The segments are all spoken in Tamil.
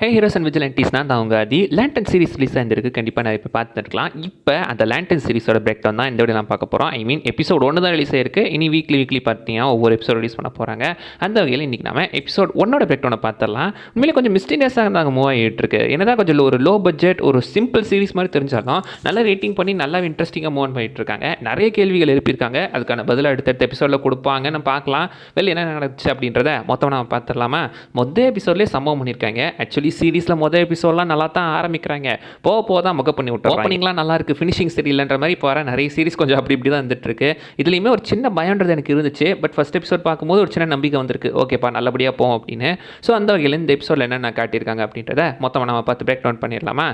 ஹே ஹீரோஸ் அண்ட் விஜிலன்டீஸ் தான் அவங்க ஆதி லேண்டன் சீரிஸ் ரிலீஸ் ஆயிருந்திருக்கு. கண்டிப்பாக நிறைய பேர் பார்த்துருக்கலாம். இப்போ அந்த லேண்டன் சீரிஸோட பிரேக் டவுன் தான் இந்த வீடியோ நான் பார்க்க போகிறோம். ஐ மீன் எபிசோட் 1 தான் ரிலீஸ் ஆயிருக்கு. இனி வீக்லி பார்த்தீங்கன்னா ஒவ்வொரு எபிசோட் ரிலீஸ் பண்ண போகிறாங்க. அந்த வகையில் இன்றைக்கி நம்ம எபிசோட் 1 பிரேக் டவுனை பார்த்துடலாம். உண்மையிலே கொஞ்சம் மிஸ்டீனியஸாக இருந்தாங்க மூவ் ஆகிட்டு இருக்கு. என்னதான் கொஞ்சம் ஒரு லோ பட்ஜெட் ஒரு சிம்பிள் சீரிஸ் மாதிரி தெரிஞ்சாலும் நல்லா ரேட்டிங் பண்ணி நல்லா இன்ட்ரெஸ்டிங்காக மூவ் பண்ணிட்டு இருக்காங்க. நிறைய கேள்விகள் எழுப்பியிருக்காங்க. அதுக்கான பதில் அடுத்தடுத்த எபிசோடில் கொடுப்பாங்கன்னு பார்க்கலாம். வெளியே என்ன நடந்துச்சு அப்படின்றத மொத்தம் நம்ம பார்த்துடலாமா? மொதல் எபிசோட்லேயே சம்பவம் பண்ணியிருக்காங்க. ஆக்சுவலி சீரிஸில் மொதல் எபிசோட்லாம் நல்லா தான் ஆரம்பிக்கிறாங்க. போக தான் முக பண்ணி விட்டு ஓப்பனிங்லாம் நல்லா இருக்குது, ஃபினிஷிங் சரியில்லைன்ற மாதிரி இப்போ வர நிறைய சீரிஸ் கொஞ்சம் அப்படி தான் வந்துட்டு இருக்கு. இதுலேயுமே ஒரு சின்ன பயம்ன்றது எனக்கு இருந்துச்சு. பட் ஃபஸ்ட் எபிசோட் பார்க்கும்போது ஒரு சின்ன நம்பிக்கை வந்திருக்கு. ஓகேப்பா நல்லபடியாக போவோம் அப்படின்னு. ஸோ அந்த வகையில் இந்த எபிசோடில் என்னென்ன காட்டியிருக்காங்க அப்படின்றத மொத்தமாக நம்ம பார்த்து பிரேக் டவுன் பண்ணிடலாமா?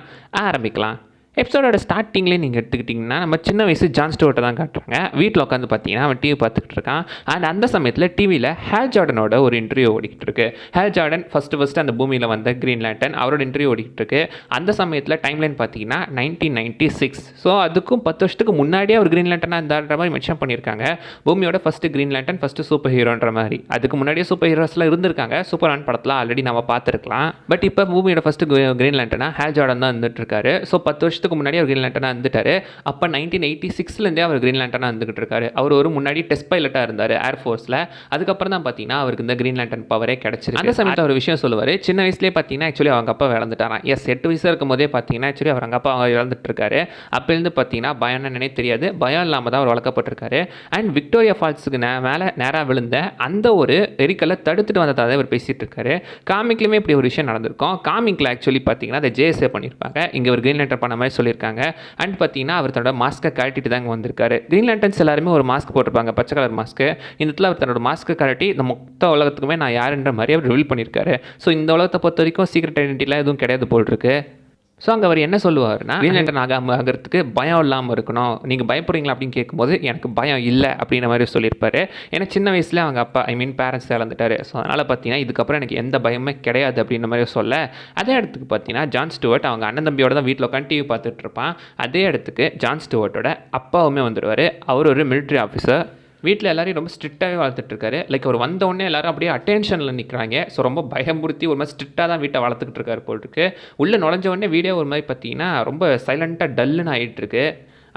ஆரம்பிக்கலாம். எபிசோடோட ஸ்டார்டிங்லேயே நீங்கள் எடுத்துக்கிட்டிங்கன்னா நம்ம சின்ன வயசு ஜான் ஸ்டூவர்ட்டை தான் காட்டுறாங்க. வீட்டில் உட்காந்து பார்த்தீங்கன்னா அவன் டிவி பார்த்துக்கிட்டு இருக்கான். அண்ட் அந்த சமயத்தில் டிவியில் ஹால் ஜார்டனோட ஒரு இன்டர்வியூ ஓடிக்கிட்டு இருக்கு. ஹால் ஜார்டன் ஃபஸ்ட்டு அந்த பூமியில் வந்த கிரீன் லேண்டன் அவரோட இன்டர்வியூ ஓடிக்கிட்டு இருக்கு. அந்த சமயத்தில் டைம்லைன் பார்த்தீங்கன்னா 1996. ஸோ அதுக்கும் 10 வருஷத்துக்கு முன்னாடியே அவர் கிரீன் லேண்டனாக இருந்தான்ற மாதிரி மென்ஷன் பண்ணியிருக்காங்க. பூமியோட ஃபஸ்ட்டு கிரீன் லேண்டன் ஃபஸ்ட்டு சூப்பர் ஹீரோன்ற மாதிரி. அதுக்கு முன்னாடியே சூப்பர் ஹீரோஸ்லாம் இருந்திருக்காங்க. சூப்பர் மேன் படத்தில் ஆல்ரெடி நம்ம பார்த்துருக்கலாம். பட் இப்போ பூமியோட ஃபஸ்ட்டு கிரீன் லேண்டனாக ஹால் ஜார்டன் தான் வந்துட்டு இருக்காரு. ஸோ 10 வருஷத்துக்கு முன்னாடி அவர் கிரீன் லேண்டனாக இருந்துட்டாரு. அப்போ 1986லேருந்தே அவர் கிரீன் லேண்டனாக இருந்துகிட்டு இருக்காரு. அவர் ஒரு முன்னாடி டெஸ்ட் பைலட்டாக இருந்தார் ஏர்ஃபோர்ஸில். அதுக்கப்புறம் தான் பார்த்தீங்கன்னா அவருக்கு இந்த கிரீன் லேண்டன் பவரே கிடச்சிருக்கு. அந்த சமயத்தில் ஒரு விஷயம் சொல்லுவார். சின்ன வயசுலேயே பார்த்தீங்கன்னா ஆக்சுவலி அவங்க அப்பா இழந்துட்டாராம். 8 வயசாக இருக்கும் போதே பார்த்தீங்கன்னா ஆக்சுவலி அவங்க அப்பா இழந்துட்டு இருக்காரு. அப்போலேருந்து பார்த்தீங்கன்னா பயம் என்னன்னே தெரியாது. பயம் இல்லாமல் தான் அவர் வளர்க்கப்பட்டிருக்காரு. அண்ட் விக்டோரியா ஃபால்ஸுக்கு மேலே நேராக விழுந்த அந்த ஒரு எரிக்கலை தடுத்துட்டு வந்ததாக அவர் பேசிகிட்டு இருக்காரு. காமிக்லையுமே இப்படி ஒரு விஷயம் நடந்திருக்கும். காமிக்கில் ஆக்சுவலி பார்த்தீங்கன்னா அதை ஜேஎஸ்ஏ பண்ணியிருப்பாங்க. இங்கே ஒரு கிரீன் லேண்டன் பண்ண மாதிரி சொல்லியிருக்காங்க. அண்ட் பார்த்தீங்கன்னா அவர் தன்னோட மாஸ்க்கை கழட்டிட்டு தாங்க வந்திருக்காரு. கிரீன் லேண்டன்ஸ் எல்லாருமே ஒரு மாஸ்க் போட்டிருப்பாங்க, பச்சை கலர் மாஸ்க்கு. இந்த இடத்துல அவர் தன்னோட மாஸ்க்கை கழட்டி இந்த மொத்த உலகத்துக்குமே நான் யாருன்ற மாதிரி அவர் ரிவீல் பண்ணியிருக்காரு. ஸோ இந்த உலகத்தை பொறுத்த வரைக்கும் சீக்ரெட் ஐடென்டிட்டிலாம் எதுவும் கிடையாது போல் இருக்கு. ஸோ அங்கே அவர் என்ன சொல்லுவார்னா, கிரீன் லேண்டன் ஆகிறதுக்கு பயம் இல்லாமல் இருக்கணும். நீங்கள் பயப்படுறீங்களா அப்படின்னு கேட்கும்போது எனக்கு பயம் இல்லை அப்படின்ற மாதிரி சொல்லியிருப்பாரு. ஏன்னா சின்ன வயசில் அவங்க அப்பா பேரண்ட்ஸ் இறந்துட்டாரு. ஸோ அதனால் பார்த்தீங்கன்னா இதுக்கப்புறம் எனக்கு எந்த பயமே கிடையாது அப்படின்ற மாதிரி சொல்ல, அதே இடத்துக்கு பார்த்தீங்கன்னா ஜான் ஸ்டூவர்ட் அவங்க அண்ணன் தம்பியோட தான் வீட்டில் உட்காந்து டிவி பார்த்துட்டு இருப்பான். அதே இடத்துக்கு ஜான் ஸ்டூவர்ட்டோட அப்பாவுமே வந்துடுவார். அவர் ஒரு மிலிட்ரி ஆஃபீஸர். வீட்டில் எல்லாரையும் ரொம்ப ஸ்ட்ரிக்டாகவே வளர்த்துட்ருக்காரு. லைக் அவர் வந்தோடனே எல்லாரும் அப்படியே அட்டென்ஷனில் நிற்கிறாங்க. ஸோ ரொம்ப பயமுறுத்தி ஒரு மாதிரி ஸ்ட்ரிக்டாக தான் வீட்டை வளர்த்துக்கிட்டு இருக்காரு போல் இருக்கு. உள்ளே நுழைஞ்ச உடனே வீடியோ ஒரு மாதிரி பார்த்தீங்கன்னா ரொம்ப சைலண்ட்டாக டல்லுன்னு ஆகிட்டுருக்கு.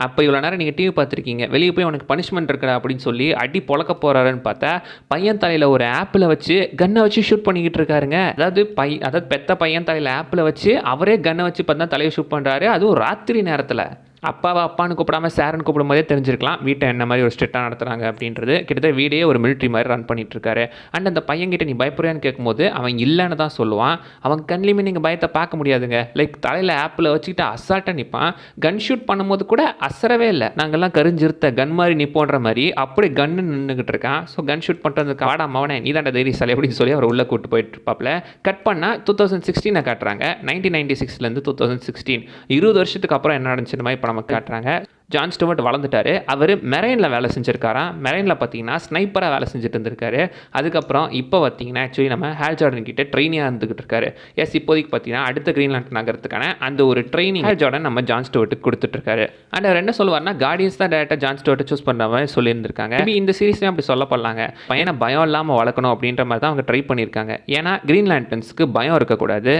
அப்போ இவ்வளோ நேரம் நீங்கள் டிவி பார்த்துருக்கீங்க, வெளியே போய் உனக்கு பனிஷ்மெண்ட் இருக்கா அப்படின்னு சொல்லி அடி பொழக்க போகிறாருன்னு பார்த்தா பையன் தலையில் ஒரு ஆப்பில் வச்சு கன்னை வச்சு ஷூட் பண்ணிக்கிட்டு இருக்காருங்க. அதாவது பெத்த பையன் தலையில் ஆப்பில் வச்சு அவரே கன்னை வச்சு பார்த்தா தலையை ஷூட் பண்ணுறாரு. அதுவும் ராத்திரி நேரத்தில். அப்பான்னு கூப்பிடாமல் சார்னு கூப்பிடும் போதே தெரிஞ்சிருக்கலாம் வீட்டை என்ன மாதிரி ஒரு ஸ்ட்ரிக்டாக நடத்துகிறாங்க அப்படின்றது. கிட்டத்தட்ட வீடே ஒரு மிலிட்ரி மாதிரி ரன் பண்ணிட்டு இருக்காரு. அண்ட் அந்த பையன்கிட்ட நீ பயப்படுறியான்னு கேட்கும்போது அவன் இல்லைன்னு தான் சொல்லுவான். அவன் கண்லேயுமே நீங்கள் பயத்தை பார்க்க முடியாதுங்க. லைக் தலையில் ஆப்பில் வச்சுக்கிட்டு அசால்ட்டாக நிற்பான். கன் ஷூட் பண்ணும்போது கூட அசரவே இல்லை. நாங்கள்லாம் கரிஞ்சிருத்த கன் மாதிரி நிற்போன்ற மாதிரி அப்படி கன்னு நின்றுக்கிட்டு இருக்கான். ஸோ கன் ஷூட் பண்ணுறதுக்கு வாடா மவனே நீ தாண்ட தைரியசாலி அப்படின்னு சொல்லி அவர் உள்ளே கூப்பிட்டு போயிட்டு இருப்பாப்பில். கட் பண்ணால் 2016 காட்டுறாங்க. 1996லேருந்து 2016 20 வருஷத்துக்கு அப்புறம் என்ன நடந்துச்சு மாதிரி நமக்கு காட்டுறாங்க. John Stuart வளர்ந்துட்டாரு. அவர் மெரைனில் வேலை செஞ்சுருக்காராம். மெரைனில் பார்த்தீங்கன்னா ஸ்னைப்பராக வேலை செஞ்சுட்டு இருந்திருக்காரு. அதுக்கப்புறம் இப்போ பார்த்தீங்கன்னா ஆக்சுவலி நம்ம ஹால் ஜார்டன் கிட்டே ட்ரெயினியாக இருந்துகிட்டு இருக்காரு. இப்போதைக்கு பார்த்தீங்கன்னா அடுத்த கிரீன் லேண்டன் நகரத்துக்கான அந்த ஒரு ட்ரைனிங் ஹால் ஜார்டன் நம்ம ஜான் ஸ்டூவர்ட்டுக்கு கொடுத்துட்ருக்காரு. அண்ட் அவர் என்ன சொல்லுவார்னா கார்டியன்ஸ் தான் டேரெக்டாக ஜான் ஸ்டூவர்ட்டை சூஸ் பண்ணுற மாதிரி சொல்லியிருந்திருக்காங்க. இந்த சீரீஸ்லேயும் அப்படி சொல்லப்படலாங்க. பையனை பயம் இல்லாமல் வளர்க்கணும் அப்படின்ற மாதிரி தான் அவங்க ட்ரை பண்ணியிருக்காங்க. ஏன்னா கிரீன் லேண்டன்ஸ்க்கு பயம் இருக்கக்கூடாது.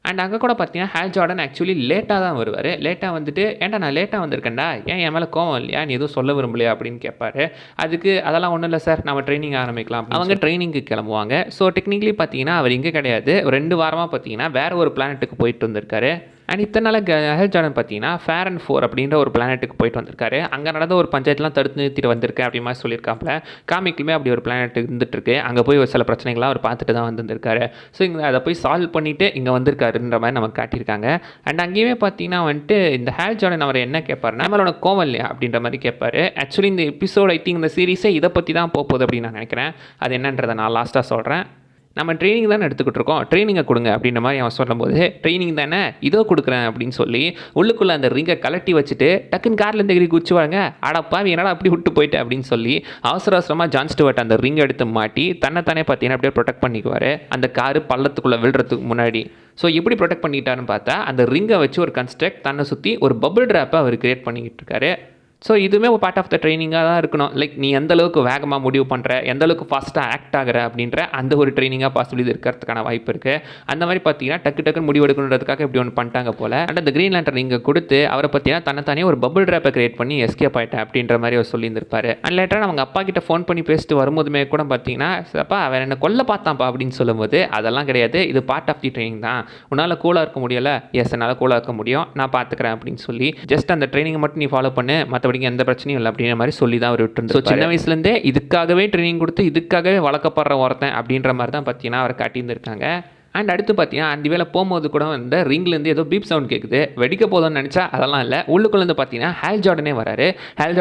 அண்ட் அங்கே கூட பார்த்தீங்கன்னா ஹால் ஜார்டன் ஆக்சுவலி லேட்டாக தான் வருவார். லேட்டாக வந்துட்டு ஏன்டா நான் லேட்டாக வந்திருக்கேன்டா, ஏன் என் மேலே கோவம் இல்லையா, நீ எதுவும் சொல்ல விரும்பலையா அப்படின்னு கேட்பாரு. அதுக்கு அதெல்லாம் ஒன்றும் இல்லை சார், நம்ம ட்ரைனிங் ஆரம்பிக்கலாம். அவங்க ட்ரைனிங்க்கு கிளம்புவாங்க. ஸோ டெக்னிக்கலி பார்த்தீங்கன்னா அவர் இங்கே கிடையாது. 2 வாரமாக பார்த்தீங்கன்னா வேறு ஒரு பிளானட்டுக்கு போயிட்டு வந்திருக்காரு. அண்ட் இத்தனை நாள் ஹால் ஜார்டன் பார்த்தீங்கன்னா ஃபேரன் 4 அப்படின்ற ஒரு பிளானட்டுக்கு போயிட்டு வந்திருக்காரு. அங்கே நடந்த ஒரு பஞ்சாயத்துலாம் தடுத்து நிறுத்திட்டு வந்திருக்கேன் அப்படி மாதிரி சொல்லியிருக்காப்புல. காமிக்லுமே அப்படி ஒரு பிளானட் இருந்துகிட்ருக்கு. அங்கே போய் ஒரு சில பிரச்சனைகள்லாம் அவர் பார்த்துட்டு தான் வந்திருக்காரு. ஸோ இங்கே அதை போய் சால்வ் பண்ணிவிட்டு இங்கே வந்திருக்காருன்ற மாதிரி நமக்கு காட்டியிருக்காங்க. அண்ட் அங்கேயுமே பார்த்தீங்கன்னா வந்துட்டு இந்த ஹால் ஜார்டன் அவர் என்ன கேட்பாருன்னா நம்மளோட கோவம் இல்லையா அப்படின்ற மாதிரி கேட்பாரு. ஆக்சுவலி இந்த எபிசோட் ஐ திங்க் இந்த சீரீஸே இதை பற்றி தான் போகுது அப்படின்னு நான் நினைக்கிறேன். அது என்னன்றதை நான் லாஸ்ட்டாக சொல்கிறேன். நம்ம ட்ரைனிங் தானே எடுத்துக்கிட்டு இருக்கோம், ட்ரைனிங்கை கொடுங்க அப்படின்ற மாதிரி அவன் சொல்லும்போது ட்ரைனிங் தானே இதோ கொடுக்குறேன் அப்படின்னு சொல்லி உள்ளுக்குள்ளே அந்த ரிங்கை கலட்டி வச்சுட்டு டக்குன்னு கார்லேருந்து எகிரி குச்சிவாங்க. அடப்பா என்னடா அப்படி விட்டு போயிட்டு அப்படின்னு சொல்லி அவசரமாக ஜான் ஸ்டூவர்ட் அந்த ரிங்கை எடுத்து மாட்டி தன்னைத்தானே பார்த்தீங்கன்னா அப்படியே ப்ரொடெக்ட் பண்ணிக்குவார் அந்த காரு பள்ளத்துக்குள்ளே விழுறதுக்கு முன்னாடி. ஸோ எப்படி ப்ரொடெக்ட் பண்ணிக்கிட்டாருன்னு பார்த்தா அந்த ரிங்கை வச்சு ஒரு கன்ஸ்ட்ரக்ட் தன்னை சுற்றி ஒரு பபிள் ட்ராப்பை அவர் கிரியேட் பண்ணிக்கிட்டு இருக்காரு. ஸோ இதுவுமே ஒரு பார்ட் ஆஃப் த ட்ரைனிங்காக தான் இருக்கணும். லைக் நீ எந்த அளவுக்கு வேகமாக முடிவு பண்ணுற, எந்த அளவுக்கு ஃபாஸ்ட்டாக ஆக்ட் ஆகிற அப்படின்ற அந்த ஒரு ட்ரைனிங்காக பாசிபிள் இருக்கிறதுக்கான வாய்ப்பு இருக்குது. அந்த மாதிரி பார்த்தீங்கன்னா டக்குன்னு முடிவு எடுக்கணுன்றதுக்காக இப்படி ஒன்று பண்ணிட்டாங்க போல். அண்ட் அந்த கிரீன் லேண்டர் நீங்கள் கொடுத்து அவரை பார்த்தீங்கன்னா தன்னைத்தானே ஒரு பபிள் ட்ராப்பை கிரியேட் பண்ணி எஸ்கேப் ஆகிட்டேன் அப்படின்ற மாதிரி அவர் சொல்லியிருந்திருப்பாரு. அண்ட் லேட்டராக அவங்க அப்பா கிட்ட ஃபோன் பண்ணி பேசிட்டு வரும்போதுமே கூட பார்த்தீங்கன்னா, அப்பா அவன் என்ன கொல்ல பார்த்தான்ப்பா அப்படின்னு சொல்லும்போது, அதெல்லாம் கிடையாது, இது பார்ட் ஆஃப் தி ட்ரைனிங் தான், உன்னால் கூலாக இருக்க முடியலை, எஸ் என்னால் கூலாக இருக்க முடியும், நான் பார்த்துக்கிறேன் அப்படின்னு சொல்லி ஜஸ்ட் அந்த ட்ரைனிங்கை மட்டும் நீ ஃபாலோ பண்ணு, மற்றபடிக்கு எந்த பிரச்சனையும் இல்லை அப்படின்ற மாதிரி சொல்லி தான் அவர் விட்டுருந்து. ஸோ சின்ன வயசுலேருந்தே இதுக்காகவே ட்ரைனிங் கொடுத்து இதுக்காகவே வளர்க்கப்படுற ஒருத்தன் அப்படின்ற மாதிரி தான் பார்த்தீங்கன்னா அவர் காட்டியிருந்திருக்காங்க. அண்ட் அடுத்து பார்த்தீங்கன்னா அந்த வேலை போகும்போது கூட வந்து ரிங்லேருந்து ஏதோ பீப் சவுண்ட் கேட்குது, வெடிக்க போதும்னு நினச்சா அதெல்லாம் இல்லை. உள்ளுக்குள்ளேருந்து பார்த்தீங்கன்னா ஹால் ஜார்டனே வராரு. ஹால்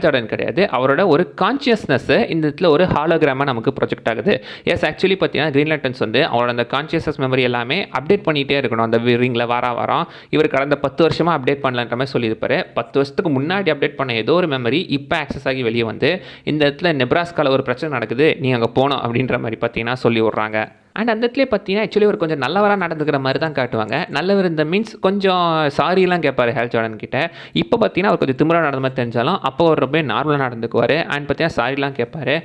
ஜார்டன் கிடையாது, அவரோட ஒரு கான்ஷியஸ்னஸ் இந்த இடத்துல ஒரு ஹாலோகிராமாக நமக்கு ப்ரொஜெக்ட் ஆகுது. எஸ் ஆக்சுவலி பார்த்தீங்கன்னா கிரீன் லேண்டன்ஸ் வந்து அவரோட அந்த கான்ஷியஸ்னஸ் மெமரி எல்லாமே அப்டேட் பண்ணிகிட்டே இருக்கணும் அந்த ரிங்கில் வாரம். இவர் கடந்த 10 வருஷமாக அப்டேட் பண்ணலன்ற மாதிரி சொல்லியிருப்பாரு. 10 வருஷத்துக்கு முன்னாடி அப்டேட் பண்ண ஏதோ ஒரு மெமரி இப்போ ஆக்சஸ் ஆகி வெளியே வந்து இந்த இடத்துல நெப்ராஸ்காவில் ஒரு பிரச்சனை நடக்குது, நீ அங்கே போகணும் அப்படின்ற மாதிரி பார்த்தீங்கன்னா சொல்லி விட்றாங்க. அண்ட் அந்த இடத்துல பார்த்தீங்கன்னா ஆக்சுவலி ஒரு கொஞ்சம் நல்லவராக நடந்துக்கிற மாதிரி தான் காட்டுவாங்க. நல்லவர் இந்த மீன்ஸ் கொஞ்சம் சாரிலாம் கேட்பார் ஹால் ஜார்டன் கிட்ட. இப்போ பார்த்தீங்கன்னா அவர் கொஞ்சம் திமிராக நடந்த மாதிரி தெரிஞ்சாலும் அப்போ அவர் ரொம்ப நார்மலாக நடந்துக்குவார். அண்ட் பார்த்தீங்கன்னா சாரிலாம் கேட்பார்.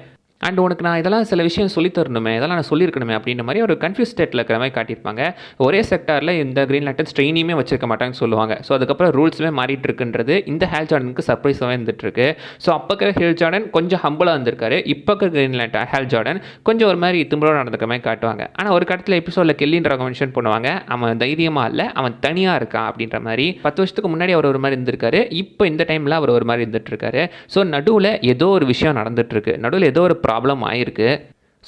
அண்ட் உனக்கு நான் இதெல்லாம் சில விஷயம் சொல்லி தரணுமே, இதெல்லாம் நான் சொல்லியிருக்கணுமே அப்படின்ற மாதிரி ஒரு கன்ஃபியூஸ் ஸ்டேட்டில் இருக்கிற மாதிரி காட்டியிருப்பாங்க. ஒரே செக்டாரில் இந்த கிரீன் லேண்டன்ஸ் ட்ரெயினியுமே வச்சிருக்க மாட்டாங்கன்னு சொல்லுவாங்க. ஸோ அதுக்கப்புறம் ரூல்ஸுமே மாறிட்டு இருக்குன்றது இந்த ஹால் ஜார்டனுக்கு சர்ப்ரைஸாகவே இருந்துகிட்ருக்கு. ஸோ அப்போ இருக்கிற ஹால் ஜார்டன் கொஞ்சம் ஹம்பிளாக இருந்திருக்காரு. இப்போ இருக்கிற கிரீன் லேண்டன் ஹால் ஜார்டன் கொஞ்சம் ஒரு மாதிரி திமிரோட நடந்துக்கிற மாதிரி காட்டுவாங்க. ஆனால் ஒரு கட்டத்தில் எபிசோடில் கெல்லின்றவங்க மென்ஷன் பண்ணுவாங்க, அவன் தைரியமாக இல்லை, அவன் தனியாக இருக்கான் அப்படின்ற மாதிரி. 10 வருஷத்துக்கு முன்னாடி அவர் ஒரு மாதிரி இருந்திருக்காரு, இப்போ இந்த டைமில் அவர் ஒரு மாதிரி இருந்துட்டு இருக்காரு. ஸோ நடுவில் ஏதோ ஒரு விஷயம் நடந்துகிட்ருக்கு, நடுவில் ஏதோ ஒரு ப்ராப்ளம் ஆயிருக்கு.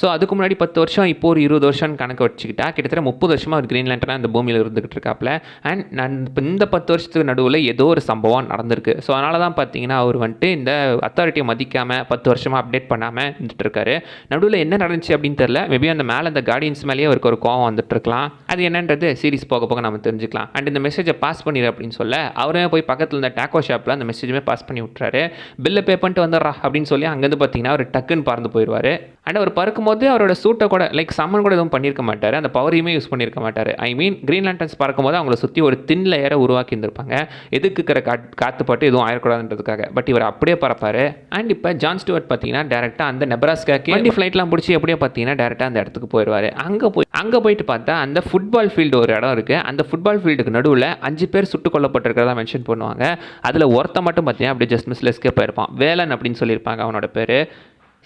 ஸோ அதுக்கு முன்னாடி 10 வருஷம், இப்போ ஒரு 20 வருஷம் கணக்கு வச்சுக்கிட்டா கிட்டத்தட்ட 30 வருஷமாக ஒரு கிரீன் லேண்டனாக இந்த பூமியில் இருந்துகிட்டு இருக்காப்புல. அண்ட் நான் இப்போ இந்த 10 வருஷத்துக்கு நடுவில் ஏதோ ஒரு சம்பவம் நடந்திருக்கு. ஸோ அதனால தான் பார்த்தீங்கன்னா அவர் வந்துட்டு இந்த அத்தாரிட்டியை மதிக்காமல் 10 வருஷமாக அப்டேட் பண்ணாமல் இருந்துட்டு இருக்காரு. நடுவில் என்ன நடந்துச்சு அப்படின்னு தெரியல. மேபி அந்த மேலே அந்த கார்டியன்ஸ் மேலேயே அவருக்கு ஒரு கோவம் வந்துட்டு இருக்கலாம். அது என்னன்றது சீரிஸ் போக போக நம்ம தெரிஞ்சுக்கலாம். அண்ட் இந்த மெசேஜை பாஸ் பண்ணிடு அப்படின்னு சொல்ல அவரே போய் பக்கத்தில் இந்த டாக்கோ ஷாப்பில் அந்த மெசேஜுமே பாஸ் பண்ணி விட்டுறாரு. பில்லை பே பண்ணிட்டு வந்துடுறா அப்படின்னு சொல்லி அங்கேருந்து பார்த்தீங்கன்னா அவர் டக்குன்னு பறந்து போயிடுவார். அண்ட் அவர் பறக்கும்போது அவரோட சூட்டை கூட லைக் சம்மன் கூட எதுவும் பண்ணியிருக்க மாட்டார், அந்த பவரையுமே யூஸ் பண்ணியிருக்க மாட்டார். ஐ மீன் கிரீன் லேண்டன்ஸ் பறக்கும்போது அவங்கள சுற்றி ஒரு தின் லேயரை உருவாக்கி இருந்திருப்பாங்க, எதுக்கு இருக்கிற காற்று பட்டு எதுவும் ஆயிடக்கூடாதுன்றதுக்காக. பட் இவர் அப்படியே பறப்பார். அண்ட் இப்போ ஜான் ஸ்டூவர்ட் பார்த்தீங்கன்னா டேரெக்டாக அந்த நெப்ராஸ்காக்கு வண்டி ஃப்ளைட்லாம் பிடிச்சி எப்படியே பார்த்தீங்கன்னா டேரெக்டாக அந்த இடத்துக்கு போயிடுவார். அங்கே போயிட்டு பார்த்தா அந்த ஃபுட்பால் ஃபீல்டு ஒரு இடம் இருக்குது. அந்த ஃபுட்பால் ஃபீல்டுக்கு நடுவில் 5 பேர் சுட்டுக் கொல்லப்பட்டிருக்கிறதா மென்ஷன் பண்ணுவாங்க. அதில் ஒருத்த மட்டும் பார்த்தீங்கன்னா அப்படியே ஜஸ்ட் மிஸ்ல எஸ்கேப் ஆயிருப்பான். வேலன் அப்படின்னு சொல்லியிருப்பாங்க அவனோட பேர்.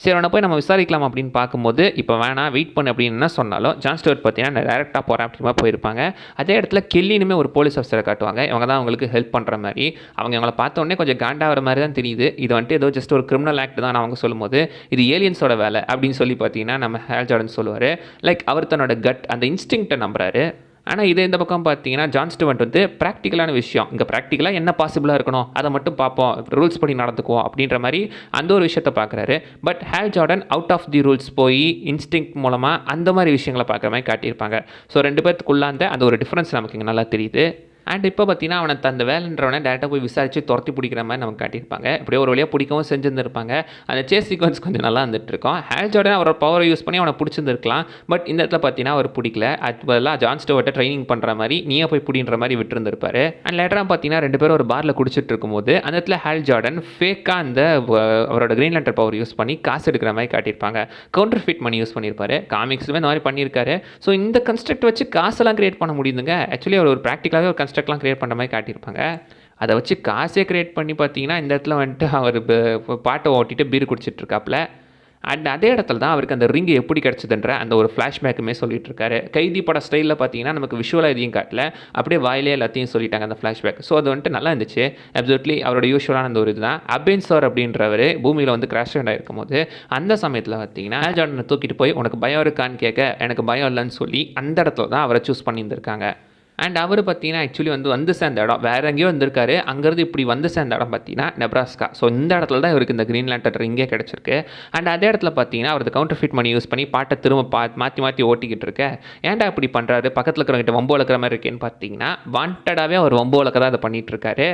சரி அவனை போய் நம்ம விசாரிக்கலாம் அப்படின்னு பார்க்கும்போது இப்போ வேணாம் வெயிட் பண்ணு அப்படின்னு என்ன சொன்னாலும் ஜான் ஸ்டூவர்ட் பார்த்தீங்கன்னா டேரெக்டாக போகிறேன் அப்படிமா போயிருப்பாங்க. அதே இடத்துல கெல்லினுமே ஒரு போலீஸ் ஆஃபீஸரை காட்டுவாங்க. இவங்க தான் அவங்களுக்கு ஹெல்ப் பண்ணுற மாதிரி. அவங்க அவங்கள பார்த்த உடனே கொஞ்சம் காண்டாகிற மாதிரி தான் தெரியுது. இது வந்துட்டு ஏதோ ஜஸ்ட் ஒரு கிரிமினல் ஆக்ட் தான் அவங்க சொல்லும்போது இது ஏலியன்ஸோட வேலை அப்படின்னு சொல்லி பார்த்தீங்கன்னா நம்ம ஹால் ஜார்டன் சொல்லுவார். லைக் அவர் தன்னோட கட் அந்த இன்ஸ்டிங்க்டை நம்புறாரு. ஆனால் இதே இந்த பக்கம் பார்த்தீங்கன்னா ஜான் ஸ்டூவர்ட் வந்து ப்ராக்டிக்கலான விஷயம், இங்கே ப்ராக்டிக்கலாக என்ன பாசிபிளாக இருக்கணும் அதை மட்டும் பார்ப்போம், ரூல்ஸ் படி நடந்துக்குவோம் அப்படின்ற மாதிரி அந்த ஒரு விஷயத்தை பார்க்குறாரு. But Hal Jordan out of the rules போய் இன்ஸ்டிங்க்ட் மூலமாக அந்த மாதிரி விஷயங்களை பார்க்குற மாதிரி காட்டியிருப்பாங்க. ஸோ 2 பேர்த்துக்குள்ளாந்த அந்த ஒரு டிஃப்ரென்ஸ் நமக்கு இங்கே நல்லா தெரியுது. அண்ட் இப்போ பார்த்தீங்கன்னா அவனை அந்த வேலைன்றவனை டேரெக்டாக போய் விசாரித்து துரத்தி பிடிக்கிற மாதிரி நமக்கு காட்டியிருப்பாங்க. இப்படியே ஒரு வழியாக பிடிக்கவும் செஞ்சுருந்துருப்பாங்க. அந்த சேஸ் சீக்வன்ஸ் கொஞ்சம் நல்லா இருந்துட்டு இருக்கோம். ஹால் ஜார்டன் அவரோட பவரை யூஸ் பண்ணி அவனை பிடிச்சிருந்துருக்கலாம். பட் இந்த இடத்துல பார்த்தீங்கன்னா அவர் பிடிக்கல. அது பதிலாக ஜான் ஸ்டூவர்ட்டை ட்ரைனிங் பண்ணுற மாதிரி நீயே போய் பிடின்ற மாதிரி விட்டுருந்துருப்பாரு. அண்ட் லேட்டராக பார்த்தீங்கன்னா 2 பேரும் ஒரு பாரில் குடிச்சிட்டு இருக்கும்போது அந்த இடத்துல ஹால் ஜார்டன் ஃபேக்காக அந்த அவரோட கிரீன் லேண்டர் பவர் யூஸ் பண்ணி காசு எடுக்கிற மாதிரி காட்டியிருப்பாங்க. கவுண்டர் ஃபிட் மணி யூஸ் பண்ணியிருப்பாரு. காமிக்ஸ்லுமே இந்த மாதிரி பண்ணியிருக்காரு. ஸோ இந்த கன்ஸ்ட்ரக்ட் வச்சு காசெல்லாம் கிரியேட் பண்ண முடியுதுங்க. ஆக்சுவலி அவர் ஒரு ப்ராக்டிக்கலாகவே ஒரு கன்ஸ்ட்ரக்ட்லாம் கிரியேட் பண்ணுற மாதிரி காட்டியிருப்பாங்க. அதை வச்சு காசே கிரியேட் பண்ணி பார்த்தீங்கன்னா இந்த இடத்துல வந்துட்டு அவர் பாட்டை ஓட்டிட்டு பீர் குடிச்சிட்டு இருக்காப்புல. அண்ட் அதே இடத்துல தான் அவருக்கு அந்த ரிங்கு எப்படி கிடச்சிதுன்ற அந்த ஒரு ஃப்ளாஷ்பேக்குமே சொல்லிட்டு இருக்காரு. கைதி பட ஸ்டைலில் பார்த்தீங்கன்னா நமக்கு விஷுவலாக எதையும் காட்டல, அப்படியே வாயிலே எல்லாத்தையும் சொல்லிட்டாங்க அந்த ஃப்ளாஷ்பேக். ஸோ அது வந்துட்டு நல்லா இருந்துச்சு. அப்சல்யூட்லி அவரோட யூஷுவலான அந்த ஒரு இதுதான். அபென்சர் அப்படின்றவர் பூமியில் வந்து கிராஷ் லேண்ட் ஆகிருக்கும் போது அந்த சமயத்தில் பார்த்தீங்கன்னா ஹால் ஜார்டனை தூக்கிட்டு போய் உனக்கு பயம் இருக்கான்னு கேட்க எனக்கு பயம் இல்லைன்னு சொல்லி அந்த இடத்துல தான் அவரை சூஸ் பண்ணியிருந்திருக்காங்க. அண்ட் அவர் பார்த்தீங்கன்னா ஆக்சுவலி வந்து சேர்ந்த இடம் வேறு எங்கேயோ வந்திருக்காரு. அங்கேருந்து இப்படி வந்து சேர்ந்த இடம் பார்த்தீங்கன்னா நெப்ராஸ்கா. ஸோ இந்த இடத்துல தான் இவருக்கு இந்த கிரீன் லேண்டர் ரிங்கே கிடச்சிருக்கு. அண்ட் அதே இடத்துல பார்த்தீங்கன்னா அவர் கவுண்டர் ஃபிட் மணி யூஸ் பண்ணி பாட்டை திரும்ப மாற்றி ஓட்டிக்கிட்டு இருக்க. ஏன்டா இப்படி பண்ணுறாரு, பக்கத்தில் இருக்கிறவங்கிட்ட வம்பு வளர்க்குற மாதிரி இருக்கேன்னு பார்த்தீங்கன்னா வாண்டடாகவே அவர் வம்பு வளர்க்க தான் அதை பண்ணிகிட்டு இருக்காரு.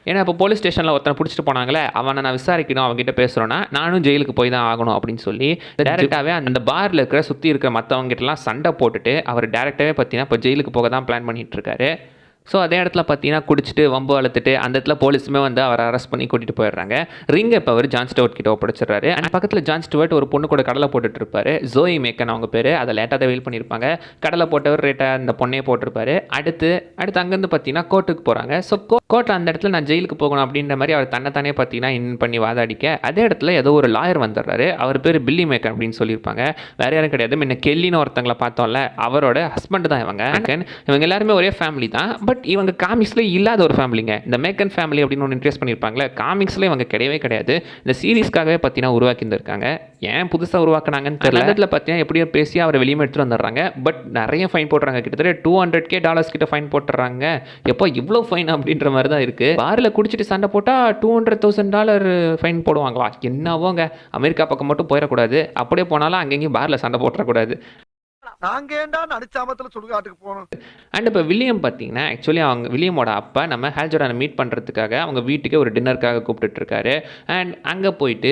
ஏன்னா இப்போ போலீஸ் ஸ்டேஷனில் ஒருத்தனை பிடிச்சிட்டு போனாங்களே, அவனை நான் விசாரிக்கணும், அவங்ககிட்ட பேசுகிறோன்னா நானும் ஜெயிலுக்கு போய் தான் ஆகணும் அப்படின்னு சொல்லி டேரெக்டாகவே அந்த பாரில் இருக்கிற சுற்றி இருக்கிற மற்றவங்ககிட்டலாம் சண்டை போட்டுட்டு அவர் டேரெக்டாகவே பார்த்தீங்கன்னா இப்போ ஜெயிலுக்கு போக தான் பிளான் பண்ணிகிட்டு இருக்காரு. ஸோ அதே இடத்துல பார்த்தீங்கன்னா குடிச்சிட்டு வம்பு வளர்த்துட்டு அந்த இடத்துல போலீஸுமே வந்து அவரை அரெஸ்ட் பண்ணி கூட்டிகிட்டு போயிடுறாங்க. ரிங்கை இப்போ அவர் ஜான் ஸ்டூவர்ட் கிட்ட ஒப்படைச்சிடுறாரு. அண்ட் பக்கத்தில் ஜான் ஸ்டூவர்ட் ஒரு பொண்ணு கூட கடலை போட்டுட்டு இருப்பாரு. ஜோயி மேக்கன் அவங்க பேர். அதை லேட்டாக தான் வீல் பண்ணியிருப்பாங்க. கடலை போட்டவர் ரேட்டாக அந்த பொண்ணையே போட்டிருப்பாரு. அடுத்து அங்கேருந்து பார்த்தீங்கன்னா கோர்ட்டுக்கு போகிறாங்க. ஸோ கோர்ட்டில் அந்த இடத்துல நான் ஜெயிலுக்கு போகணும் அப்படின்ற மாதிரி அவர் தன்னைத்தானே பார்த்தீங்கன்னா இன் பண்ணி வாதாடிக்க அதே இடத்துல ஏதோ ஒரு லாயர் வந்துடுறாரு. அவர் பேர் பில்லி மேக்கன் அப்படின்னு சொல்லியிருப்பாங்க. வேற யாரும் கிடையாது, முன்ன கெல்லின்னு ஒருத்தங்களை பார்த்தோம்ல, அவரோட ஹஸ்பண்ட் தான் இவங்க. இவங்க எல்லாருமே ஒரே ஃபேமிலி தான். பட் இவங்க காமிக்ஸில் இல்லாத ஒரு ஃபேமிலிங்க. இந்த மேக்கன் ஃபேமிலி அப்படின்னு ஒன்று இன்ட்ரெஸ்ட் பண்ணியிருப்பாங்களே, காமிக்ஸில் இவங்க கிடையவே கிடையாது. இந்த சீரீஸ்க்காகவே பார்த்தீங்கன்னா உருவாக்கி இருந்திருக்காங்க. ஏன் புதுசாக உருவாக்குனாங்கன்னு தெரியல. இடத்துல பார்த்தீங்கன்னா எப்படியோ பேசி அவரை வெளியே எடுத்துட்டு வந்துடுறாங்க. பட் நிறைய ஃபைன் போட்டுறாங்க. கிட்டத்தட்ட $200K கிட்ட ஃபைன் போட்டுறாங்க. எப்போ இவ்வளோ ஃபைன் அப்படின்ற மாதிரி தான் இருக்குது. பாரில் குடிச்சிட்டு சண்டை போட்டால் $200,000 ஃபைன் போடுவாங்களா? என்னவோங்க, அமெரிக்கா பக்கம் மட்டும் போயிடக்கூடாது. அப்படியே போனாலும் அங்கேயும் பாரில் சண்டை போட்டுறக்கூடாது. நாங்க ஏண்டா நடிச்சாமத்துல சுடுகாட்டுக்கு போகணும். அண்ட் இப்போ வில்லியம் பார்த்தீங்கன்னா ஆக்சுவலி அவங்க வில்லியமோட அப்பா நம்ம ஹால் ஜார்டனை மீட் பண்ணுறதுக்காக அவங்க வீட்டுக்கே ஒரு டின்னருக்காக கூப்பிட்டுருக்காரு. அண்ட் அங்கே போயிட்டு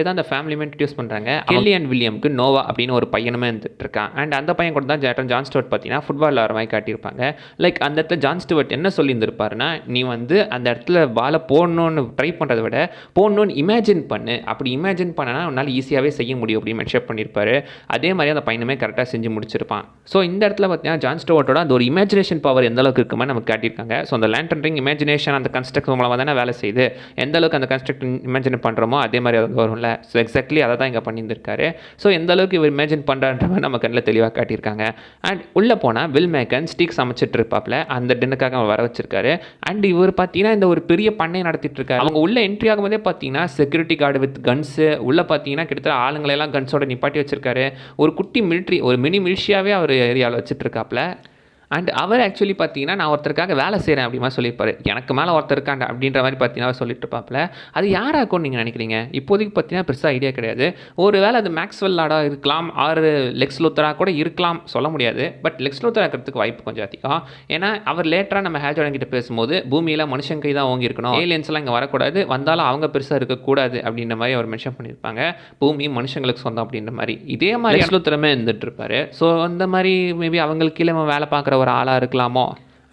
தான் அந்த ஃபேமிலியுமே இன்ட்ரடியூஸ் பண்ணுறாங்க. கெல்லி அண்ட் வில்லியம்க்கு நோவா அப்படின்னு ஒரு பையனுமே வந்துட்டு இருக்கான். அண்ட் அந்த பையன் கூட தான் ஜான் ஸ்டூவர்ட் பார்த்தீங்கன்னா ஃபுட்பால் ஆடுற மாதிரி காட்டியிருப்பாங்க. லைக் அந்த இடத்துல ஜான் ஸ்டூவர்ட் என்ன சொல்லியிருந்திருப்பாருன்னா, நீ வந்து அந்த இடத்துல பாலை போடணுன்னு ட்ரை பண்ணுறதை விட போடணுன்னு இமேஜின் பண்ணு. அப்படி இமேஜின் பண்ணனா உன்னால் ஈஸியாகவே செய்ய முடியும் அப்படின்னு மென்ஷன் பண்ணியிருப்பாரு. அதே மாதிரி அந்த பையனுமே கரெக்டாக செஞ்சு முடிச்சிருப்பான். ஸோ இந்த இடத்துல பார்த்தீங்கன்னா ஜான் ஸ்டூவர்ட்டோட அந்த ஒரு இமேஜினேஷன் பவர் எந்த அளவுக்கு இருக்குமே நமக்கு காட்டியிருக்காங்க. ஸோ அந்த லேண்டன் ரிங் இமேஜினேஷன் அந்த கன்ஸ்ட்ரக்ஷன் மூலமாக தானே வேலை செய்யுது. எந்த அளவுக்கு அந்த கன்ஸ்ட்ரக்ஷன் இமேஜின் பண்ணுறோமோ அதே மாதிரி அது வரும்ல. ஸோ எக்ஸாக்ட்லி அதை தான் இங்கே பண்ணியிருந்திருக்காரு. ஸோ எந்த அளவுக்கு இவர் இமேஜின் பண்ணுறான்ற மாதிரி நம்ம கண்ணில் தெளிவாக காட்டியிருக்காங்க. அண்ட் உள்ளே போனால் வில் மேக்கன் ஸ்டீக் சமைச்சிட்டு இருப்பாப்ல. அந்த டின்னுக்காக அவர் வர வச்சிருக்காரு. அண்ட் இவர் பார்த்தீங்கன்னா இந்த ஒரு பெரிய பண்ணை நடத்திட்டு இருக்காரு. அவங்க உள்ள என்ட்ரி ஆகும்போதே பார்த்தீங்கன்னா செக்யூரிட்டி கார்டு வித் கன்ஸு உள்ளே பார்த்தீங்கன்னா கிட்டத்தட்ட ஆளுங்களெல்லாம் கன்ஸோட நிப்பாட்டி வச்சிருக்காரு. ஒரு குட்டி மிலிட்ரி, ஒரு மினி மிலிஷியாவே அவர் ஏரியாவில் வச்சுட்டு இருக்காப்ல. அண்ட் அவர் ஆக்சுவலி பார்த்தீங்கன்னா நான் ஒருத்தருக்காக வேலை செய்கிறேன் அப்படிமா சொல்லியிருப்பாரு. எனக்கு மேலே ஒருத்தர் இருக்காங்க அப்படின்ற மாதிரி பார்த்தீங்கன்னா சொல்லிட்டு இருப்பாப்ல. அது யாராக்கும்னு நீங்கள் நினைக்கிறீங்க? இப்போதைக்கு பார்த்தீங்கன்னா பெருசாக ஐடியா கிடையாது. ஒரு வேளை அது மேக்ஸ்வெல் லாடாக இருக்கலாம், ஆறு லெக்ஸ் லூத்தராக கூட இருக்கலாம், சொல்ல முடியாது. பட் லெக்ஸ் லூத்தராக இருக்கிறதுக்கு வாய்ப்பு கொஞ்சம் அதிகம். ஏன்னா அவர் லேட்டராக நம்ம ஹால் ஜார்டன் கிட்ட பேசும்போது பூமியில் மனுஷன் கை தான் ஓங்கி இருக்கணும், ஏலியன்ஸ்லாம் இங்கே வரக்கூடாது, வந்தாலும் அவங்க பெருசாக இருக்கக்கூடாது அப்படின்ற மாதிரி அவர் மென்ஷன் பண்ணியிருப்பாங்க. பூமி மனுஷங்களுக்கு சொந்தம் அப்படின்ற மாதிரி. இதே மாதிரி லெக்ஸ் லூத்தரமே இருந்துட்டு இருப்பாரு. ஸோ அந்த மாதிரி மேபி அவங்களுக்கு கீழே வேலை பார்க்குற ஒரு ஆளாக இருக்கலாமோ.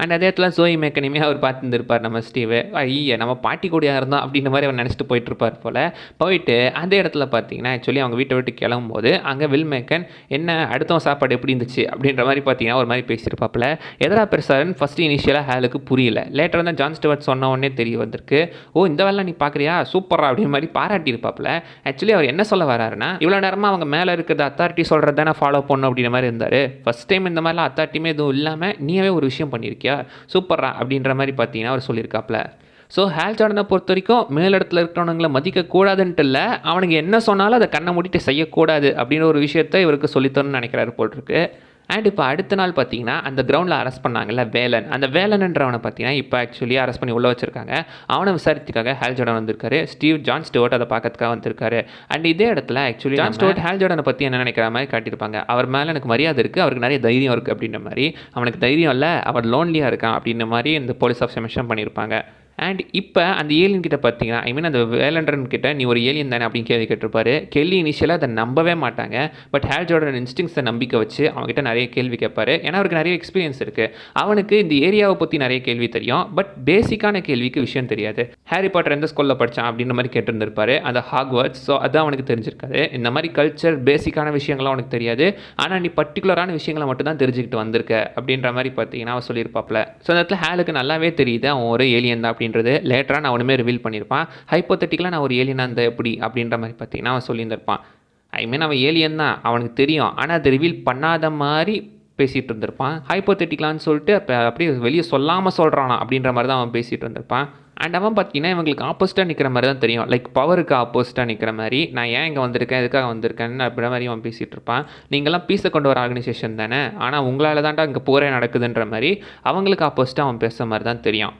அண்ட் அதே இடத்துல ஜோயி மேக்கனையுமே அவர் பார்த்துருப்பார் நம்ம ஸ்டீவு. ஐயா நம்ம பாட்டி கூடியாக இருந்தோம் அப்படின்ற மாதிரி அவர் நினச்சிட்டு போயிட்டுருப்பார் போல். போயிட்டு அதே இடத்துல பார்த்தீங்கன்னா ஆக்சுவலி அவங்க வீட்டை விட்டு கிளம்பும்போது அங்கே வில் மேக்கன் என்ன அடுத்த சாப்பாடு எப்படி இருந்துச்சு அப்படின்ற மாதிரி பார்த்தீங்கன்னா ஒரு மாதிரி பேசியிருப்பாப்பில். எதரா பெருசாருன்னு ஃபஸ்ட்டு இனிஷியலாக ஹாலுக்கு புரியல. லேட்டர் தான் ஜான் ஸ்டூவர்ட் சொன்ன உடனே தெரிய வந்திருக்கு. ஓ இந்த வேலை நீ பார்க்குறியா, சூப்பரா அப்படின்ற மாதிரி பாராட்டியிருப்பாப்பில். ஆக்சுவலி அவர் என்ன சொல்ல வராருன்னா, இவ்வளோ நேரமாக அவங்க மேலே இருக்கிற அத்தாரிட்டி சொல்கிறது தானே ஃபாலோ பண்ணணும் அப்படின்ற மாதிரி இருந்தார். ஃபஸ்ட் டைம் இந்த மாதிரிலாம் அத்தாரிட்டியுமே எதுவும் இல்லாமல் நீவே ஒரு விஷயம் பண்ணியிருக்கியா, சூப்பரா அப்படின்ற மாதிரி பார்த்தீங்கன்னா அவர் சொல்லியிருக்காப்ல. ஸோ ஹால் ஜார்டனை பொறுத்த வரைக்கும் மேலிடத்தில் இருக்கிறவங்களை மதிக்கக்கூடாதுன்ட்டு இல்லை, அவனுக்கு என்ன சொன்னாலும் அதை கண்ணை மூடிட்டு செய்யக்கூடாது அப்படின்ற ஒரு விஷயத்தை இவருக்கு சொல்லித்தரணும்னு நினைக்கிறாரு போல் இருக்கு. அண்ட் இப்போ அடுத்த நாள் பார்த்தீங்கன்னா அந்த கிரவுண்டில் அரெஸ்ட் பண்ணாங்கல்ல வேலன், அந்த வேலன்ன்றவனை பார்த்தீங்கன்னா இப்போ ஆக்சுவலி அரெஸ்ட் பண்ணி உள்ளே வச்சிருக்காங்க. அவனை விசாரித்துக்காக ஹால் ஜார்டன் வந்திருக்காரு. ஜான் ஸ்டூவர்ட் அதை பார்க்கறதுக்காக வந்திருக்காரு. அண்ட் இதே இடத்துல ஆக்சுவலி ஜான் ஸ்டூவர்ட் ஹால் ஜார்டனை பற்றி என்ன நினைக்கிற மாதிரி காட்டியிருப்பாங்க. அவர் மேலே எனக்கு மரியாதை இருக்குது, அவருக்கு நிறைய தைரியம் இருக்குது அப்படின்ற மாதிரி. அவனுக்கு தைரியம் இல்லை, அவர் லோன்லியாக இருக்கான் அப்படின்ற மாதிரி இந்த போலீஸ் ஆஃபீஸர் மென்ஷன் பண்ணியிருப்பாங்க. அண்ட் இப்போ அந்த ஏலியன் கிட்ட பார்த்தீங்கன்னா ஐ மீன் அந்த வேலண்டன் கிட்ட நீ ஒரு ஏலியன் தானே அப்படின்னு கேள்வி கேட்டிருப்பாரு. கெல்லி இனிஷியலாக அதை நம்பவே மாட்டாங்க. பட் ஹால் ஜார்டன் இன்ஸ்டிங்ஸை நம்பிக்கை வச்சு அவங்ககிட்ட நிறைய கேள்வி கேட்பாரு. ஏன்னா அவருக்கு நிறைய எக்ஸ்பீரியன்ஸ் இருக்குது. அவனுக்கு இந்த ஏரியாவை பற்றி நிறைய கேள்வி தெரியும். பட் பேசிக்கான கேள்விக்கு விஷயம் தெரியாது. ஹாரி பாட்டர் எந்த ஸ்கூலில் படித்தான் அப்படின்ற மாதிரி கேட்டிருந்திருப்பாரு, அந்த ஹாக்வர்ட்ஸ். ஸோ அதுதான் அவனுக்கு தெரிஞ்சிருக்காது. இந்த மாதிரி கல்ச்சர் பேசிக்கான விஷயங்கள்லாம் அவனுக்கு தெரியாது. ஆனால் நீ பர்டிகுலரான விஷயங்களை மட்டும் தான் தெரிஞ்சுக்கிட்டு வந்திருக்க அப்படின்ற மாதிரி பார்த்தீங்கன்னா அவன் சொல்லியிருப்பாப்ல. ஸோ அந்த இடத்துல ஹாலுக்கு நல்லாவே தெரியுது அவன் ஒரு ஏலியன் தான் அப்படின்றது. லேட்டராக நான் அவனுமே ரிவீல் பண்ணியிருப்பான். ஹைப்போதெட்டிக்கலாக நான் ஒரு ஏலியனாக இருந்த எப்படி அப்படின்ற மாதிரி பார்த்தீங்கன்னா அவன் சொல்லியிருந்திருப்பான். ஐ மீன் அவன் ஏலியன் தான் அவனுக்கு தெரியும், ஆனால் அதை ரிவீல் பண்ணாத மாதிரி பேசிகிட்டு இருந்திருப்பான். ஹைப்போதெட்டிக்கலான்னு சொல்லிட்டு அப்படியே வெளியே சொல்லாமல் சொல்கிறானா அப்படின்ற மாதிரி தான் அவன் பேசிகிட்டு இருந்திருப்பான். அண்ட் அவன் பார்த்தீங்கன்னா இவங்களுக்கு ஆப்போசிட்டாக நிற்கிற மாதிரி தான் தெரியும். லைக் பவருக்கு ஆப்போசிட்டாக நிற்கிற மாதிரி, நான் ஏன் இங்கே வந்திருக்கேன், எதுக்காக வந்திருக்கேன்னு அப்படின்ற மாதிரி அவன் பேசிகிட்டு இருப்பான். நீங்கள்லாம் பீஸை கொண்டு வர ஆர்கனைசேஷன் தானே, ஆனால் உங்களால் தான்டா இங்கே போரே நடக்குதுன்ற மாதிரி அவங்களுக்கு ஆப்போசிட்டாக அவன் பேசுகிற மாதிரி தான் தெரியும்.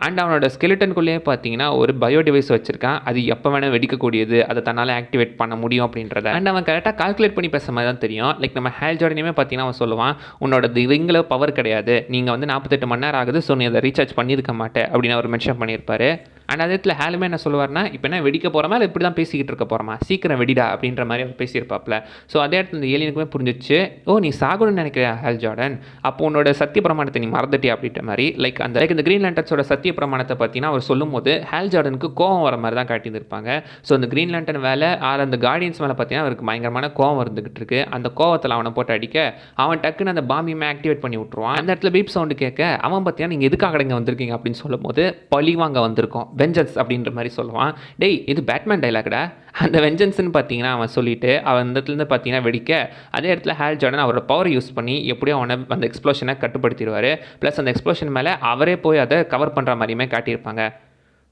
அண்ட் அவனோட ஸ்கெலிட்டனுக்குள்ளேயே பார்த்தீங்கன்னா ஒரு பயோ டிவைஸ் வச்சுருக்கான். அது எப்போ வேணால் வெடிக்கக்கூடியது, அதை தன்னால் ஆக்டிவேட் பண்ண முடியும் அப்படின்றத. அண்ட் அவன் கரெக்டாக கால்குலேட் பண்ணி பேசுகிற மாதிரி தான் தெரியும். லைக் நம்ம ஹால் ஜார்டனையுமே பார்த்தீங்கன்னா அவன் சொல்லுவான், உன்னோட ரிங்கில் பவர் கிடையாது, நீங்கள் வந்து 48 மணி நேரம் ஆகுது, ஸோ நீ அதை ரீசார்ஜ் பண்ணியிருக்க மாட்டேன் அப்படின்னு அவர் மென்ஷன் பண்ணியிருப்பாரு. அண்ட் அதே இடத்துல ஹேலுமே என்ன சொல்லுவார்னா இப்போ என்ன வெடிக்க போகிறோமா இல்லை இப்படி தான் பேசிக்கிட்டு இருக்க போகிறோமா, சீக்கிரம் வெடிடா அப்படின்ற மாதிரி அவர் பேசியிருப்பாப்ல. ஸோ அதே இடத்துல இந்த ஏலியனுக்குமே புரிஞ்சிச்சு, ஓ நீ சாகணும்னு நினைக்கிறியா ஹேல் ஜார்டன், அப்போ உன்னோட சத்திய பிரமாணத்தை நீ மறந்துட்டியா அப்படின்ற மாதிரி. லைக் இந்த கிரீன் லேண்டன்ஸோட சத்திய பிரமாணத்தை பார்த்தீங்கன்னா அவர் சொல்லும் போது ஹேல் ஜார்டனுக்கு கோவம் வர மாதிரி தான் காட்டியிருப்பாங்க. ஸோ அந்த கிரீன் லேண்டன் வேலை அந்த கார்டியன்ஸ் மேலே பார்த்தீங்கன்னா அவருக்கு பயங்கரமான கோவம் இருந்துகிட்டு இருக்கு. அந்த கோவத்தில் அவனை போட்டு அடிக்க அவன் டக்குன்னு அந்த பாம்பியுமே ஆக்டிவேட் பண்ணி விட்டுருவான். அந்த இடத்துல பீப் சவுண்டு கேட்க அவன் பார்த்தீங்கன்னா நீங்கள் எதுக்காக இங்கே வந்திருக்கீங்க அப்படின்னு சொல்லும் போது பழிவாங்க வந்திருக்கோம், வெஞ்சன்ஸ் அப்படின்ற மாதிரி சொல்லுவான். டேய் இது பேட்மேன் டைலாக்டா, அந்த வெஞ்சன்ஸ்ன்னு பார்த்தீங்கன்னா அவன் சொல்லிட்டு அவன் அந்த இடத்துலேருந்து பார்த்தீங்கன்னா வெடிக்க அதே இடத்துல ஹேல் ஜார்டன் அவரோட பவரை யூஸ் பண்ணி எப்படியும் அவனை அந்த எக்ஸ்ப்ளோஷனை கட்டுப்படுத்திடுவார். ப்ளஸ் அந்த எக்ஸ்ப்ளோஷன் மேலே அவரே போய் அதை கவர் பண்ணுற மாதிரியுமே காட்டியிருப்பாங்க.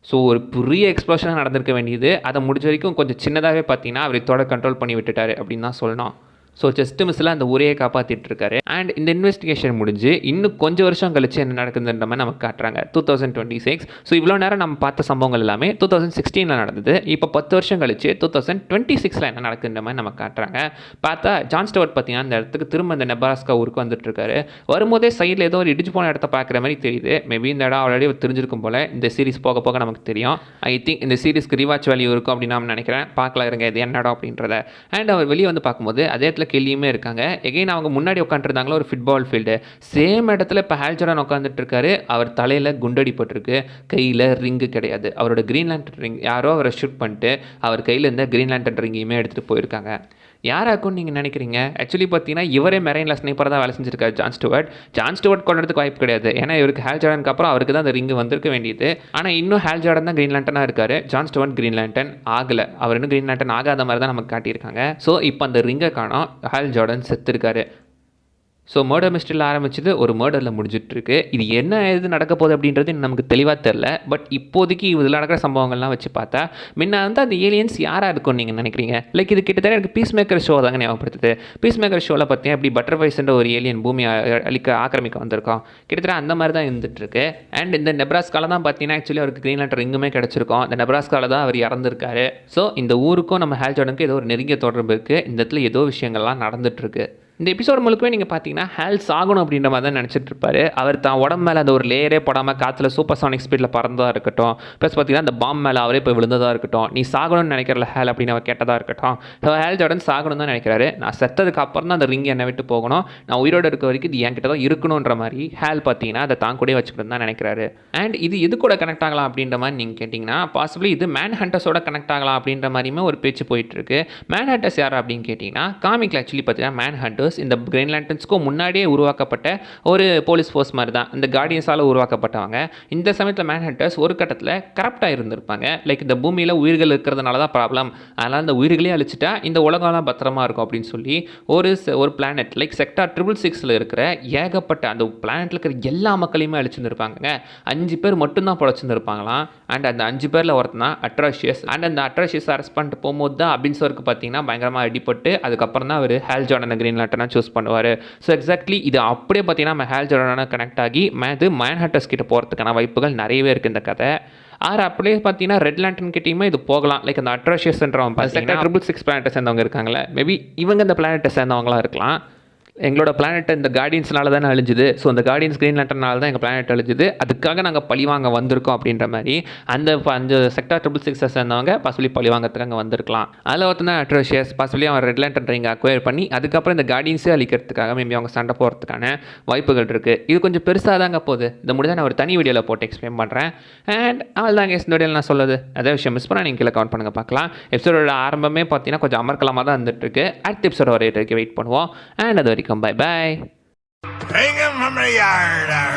ஸோ ஒரு பெரிய எக்ஸ்ப்ளோஷனாக நடந்திருக்க வேண்டியது அதை முடிஞ்ச வரைக்கும் கொஞ்சம் சின்னதாகவே பார்த்தீங்கன்னா அவர் இதோட கண்ட்ரோல் பண்ணி விட்டுட்டார் அப்படின்னு தான் சொல்லணும். ஸோ ஜஸ்ட்டு மிஸ்ஸில் அந்த ஊரையே காப்பாற்றிட்டு இருக்காரு. அண்ட் இந்த இன்வெஸ்டிகேஷன் முடிஞ்சு இன்னும் கொஞ்சம் வருஷம் கழிச்சு என்ன நடக்குதுன்ற மாதிரி நமக்கு காட்டுறாங்க 2026. ஸோ இவ்வளோ நேரம் நம்ம பார்த்த சம்பவங்கள் எல்லாமே 2016 நடந்தது. இப்போ 10 வருஷம் கழிச்சு 2026 என்ன நடக்குதுன்ற மாதிரி நமக்கு காட்டுறாங்க. பார்த்தா ஜான் ஸ்டோவர்ட் பார்த்தீங்கன்னா அந்த இடத்துக்கு திரும்ப இந்த நெப்ராஸ்கா ஊருக்கு வந்துட்டு இருக்காரு. வரும்போதே சைடில் ஏதோ ஒரு இடிச்சு போன இடத்த பார்க்குற மாதிரி தெரியுது. மேபி இந்த இடம் ஆல்ரெடி தெரிஞ்சிருக்கும் போல் இந்த சீரிஸ் போக போக நமக்கு தெரியும். ஐ திங்க் இந்த சீரிஸ்க்கு ரிவாச் வேல்யூ இருக்கும் அப்படின்னு நான் நினைக்கிறேன். பார்க்கலாம் இருங்க இது என்ன இடம் அப்படின்றத. அண்ட் அவர் வெளியே வந்து பார்க்கும்போது அதே இடத்துல கெல்லியுமே இருக்காங்க. எகைன் அவங்க முன்னாடி உட்காந்துருந்தாங்களோ ஒரு ஃபுட்பால் ஃபீல்டு, சேம் இடத்துல இப்போ ஹேல் ஜார்டன் உட்காந்துட்டு இருக்காரு. அவர் தலையில் குண்டடிப்பட்டிருக்கு, கையில் ரிங்கு கிடையாது. அவரோட கிரீன் லேண்டன் ரிங் யாரோ அவரை ஷூட் பண்ணிட்டு அவர் கையில் இருந்த கிரீன் லேண்டன் ரிங்கையுமே எடுத்துகிட்டு போயிருக்காங்க. யாராக்குன்னு நீங்கள் நினைக்கிறீங்க? ஆக்சுவலி பார்த்தீங்கன்னா இவரே மெரைனில் ஸ்னைப்பராக தான் வேலை செஞ்சிருக்காரு ஜான் ஸ்டூவர்ட் கொள்றதுக்கு வாய்ப்பு கிடையாது. ஏன்னா இவருக்கு ஹேல் ஜார்டனுக்கு அப்புறம் அவருக்கு தான் அந்த ரிங்கு வந்திருக்க வேண்டியது. ஆனால் இன்னும் ஹேல் ஜார்டன் தான் கிரீன் லேண்டனாக இருக்காரு. ஜான் ஸ்டூவர்ட் கிரீன் லேண்டன் ஆகலை. அவர் இன்னும் கிரீன் லேண்டன் ஆகாத மாதிரி தான் நமக்கு காட்டியிருக்காங்க. ஸோ இப்போ அந்த ரிங்கை காணோம், ஹேல் ஜார்டன் செத்துருக்காரு. ஸோ மர்டர் மிஸ்ட்ரியில் ஆரம்பிச்சது ஒரு மர்டரில் முடிஞ்சிட்ருக்கு. இது என்ன எது நடக்க போகுது அப்படின்றது நமக்கு தெளிவாக தெரில. பட் இப்போதைக்கு இதில் நடக்கிற சம்பவங்கள்லாம் வச்சு பார்த்தா முன்ன வந்து அந்த ஏலியன்ஸ் யாராக இருக்கும்னு நீங்கள் நினைக்கிறீங்க? லைக் இது கிட்டத்தட்ட எனக்கு பீஸ் மேக்கர் ஷோ தாங்க ஞாபகப்படுத்துது. பீஸ் மேக்கர் ஷோவில் பார்த்தீங்கன்னா இப்படி பட்டர்ஃப்ளைஸ்ன்ற ஒரு ஏலியன் பூமியை ஆக்கிரமிக்க வந்திருக்கோம். கிட்டத்தட்ட அந்த மாதிரி தான் இருந்துகிட்ருக்கு. அண்ட் இந்த நெப்ராஸ்காவில் தான் பார்த்தீங்கன்னா ஆக்சுவலி அவருக்கு கிரீன் லேண்டன் ரிங்குமே கிடச்சிருக்கும். அந்த நெப்ராஸ்காவில் தான் அவர் இறந்துருக்காரு. ஸோ இந்த ஊருக்கும் நம்ம ஹேல் ஜார்டனுக்கு ஏதோ ஒரு நெருங்கிய தொடர்பு இருக்குது. இந்த இடத்துல ஏதோ விஷயங்கள்லாம் நடந்துகிட்ருக்கு. இந்த எபிசோட் முழுக்கவே நீங்கள் பார்த்தீங்கன்னா ஹேல் சாகணும் அப்படின்ற மாதிரி தான் நினச்சிட்டு இருப்பாரு. அவர் தான் உடம்பு மேலே அந்த ஒரு லேயரே போடாமல் காற்றுல சூப்பர் சானிக் ஸ்பீடில் பறந்ததாக இருக்கட்டும், ப்ளஸ் பார்த்தீங்கன்னா அந்த பாம்பு மேலே அவரே போய் விழுந்ததாக இருக்கட்டும், நீ சாகணும்னு நினைக்கிறல ஹேல் அப்படின்னு அவர் கேட்டதாக இருக்கட்டும். ஹேல் ஜார்டன் சாகணும் தான் நினைக்கிறாரு. நான் செத்ததுக்கு அப்புறம் தான் அந்த ரிங் என்னை விட்டு போகணும், நான் உயிரோடு இருக்க வரைக்கும் இது என்கிட்ட தான் இருக்கணுன்ற மாதிரி ஹேல் பார்த்தீங்கன்னா அதை தான் கூட வச்சுக்கணும் தான் நினைக்கிறாரு. அண்ட் இது எது கூட கனெக்ட் ஆகலாம் அப்படின்ற மாதிரி நீங்கள் கேட்டிங்கன்னா பாசிபிளி இது மேன் ஹண்டர்ஸோட கனெக்ட் ஆகலாம் அப்படின்ற மாதிரியுமே ஒரு பேச்சு போயிட்டுருக்கு. மேன் ஹண்டர்ஸ் யார் அப்படின்னு கேட்டிங்கன்னா காமிக்கில் ஆக்சுவலி பார்த்தீங்கன்னா மேன் ஹண்டர்ஸ் இந்த கிரீன் லேண்டன்ஸ்க்கும் முன்னாடியே உருவாக்கப்பட்ட ஒரு போலீஸ் ஃபோர்ஸ் மாதிரி தான், இந்த கார்டியன்ஸால் உருவாக்கப்பட்டவங்க. இந்த சமயத்தில் மேன் ஹண்டர்ஸ் ஒரு கட்டத்தில் கரப்டாக இருந்திருப்பாங்க. லைக் இந்த பூமியில் உயிர்கள் இருக்கிறதுனால தான் ப்ராப்ளம், அதனால் அந்த உயிர்களே அழிச்சிட்டா இந்த உலகம்லாம் பத்திரமா இருக்கும் அப்படின்னு சொல்லி ஒரு பிளானட் லைக் செக்டார் 666 இருக்கிற ஏகப்பட்ட அந்த பிளானட்டில் இருக்கிற எல்லா மக்களையுமே அழிச்சுருப்பாங்க. 5 பேர் மட்டும்தான் பொழைச்சிருந்துருப்பாங்களாம். அண்ட் அந்த 5 பேரில் ஒருத்தனா அட்ராஷியஸ். அண்ட் அந்த அட்ராஷியஸ் அரெஸ்ட் பண்ணிட்டு போகும்போது தான் அபின்சருக்கு பார்த்தீங்கன்னா பயங்கரமாக அடிபட்டு அதுக்கப்புறம் தான் அவர் ஹேல் ஜார்டன் கிரீன் லேண்டனை சூஸ் பண்ணுவார். ஸோ எக்ஸாக்ட்லி இது அப்படியே பார்த்தீங்கன்னா நம்ம ஹேல் ஜார்டனோட கனெக்ட் ஆகி இது மேன் ஹண்டர்ஸ் கிட்ட போகிறதுக்கான வாய்ப்புகள் நிறையவே இருக்குது இந்த கதை. அப்படியே பார்த்தீங்கன்னா ரெட் லேண்டன் கிட்டேயுமே இது போகலாம். லைக் அந்த அட்ராஷியஸ்ன்றவங்க பார்த்தீங்கன்னா 666 பிளானட்டை சேர்ந்தவங்க இருக்காங்களே, மேபி இவங்க இந்த பிளானட்டை சேர்ந்தவங்களாம் இருக்கலாம். எங்களோட பிளானட் இந்த கார்டியன்ஸ்னால தானே அழிஞ்சுது, ஸோ அந்த கார்டியன்ஸ் கிரீன் லேண்டர்னால தான் எங்கள் பிளானட் அழிஞ்சுது, அதுக்காக நாங்கள் பழிவாங்க வந்திருக்கோம் அப்படின்ற மாதிரி அந்த செக்டார் 666 சேர்ந்தவங்க பாசிபிளி பழிவாங்கிறதுக்கு அங்கே வந்திருக்கலாம். அதில் ஒருத்தனா அட்ரோஷியஸ் பாசிபிளி அவன் ரெட் லேண்டன் ரிங்கை அக்வயர் பண்ணி அதுக்கப்புறம் இந்த கார்டியன்ஸே அழிக்கிறதுக்காக மேபி அவங்க சண்டை போகிறதுக்கான வாய்ப்புகள் இருக்குது. இது கொஞ்சம் பெருசாக தாங்க போகுது. இந்த முடிஞ்சா நான் ஒரு தனி வீடியோவில் போட்டு எக்ஸ்பிளைன் பண்ணுறேன். அண்ட் அவள் தாங்க இந்த வீடியோவில் நான் சொல்லுது அதே விஷயம் மிஸ் பண்ணால் நீங்கள் கீழே கவுண்ட் பண்ணுங்கள் பார்க்கலாம். எபிசோடோட ஆரம்பமே பார்த்தீங்கன்னா கொஞ்சம் அமர்க்கலமாக தான் இருந்துகிட்ருக்கு. அடுத்த எபிசோட வரைக்கும் வெயிட் பண்ணுவோம். அண்ட் அது வரைக்கும் bye bye. Bring him from the yard.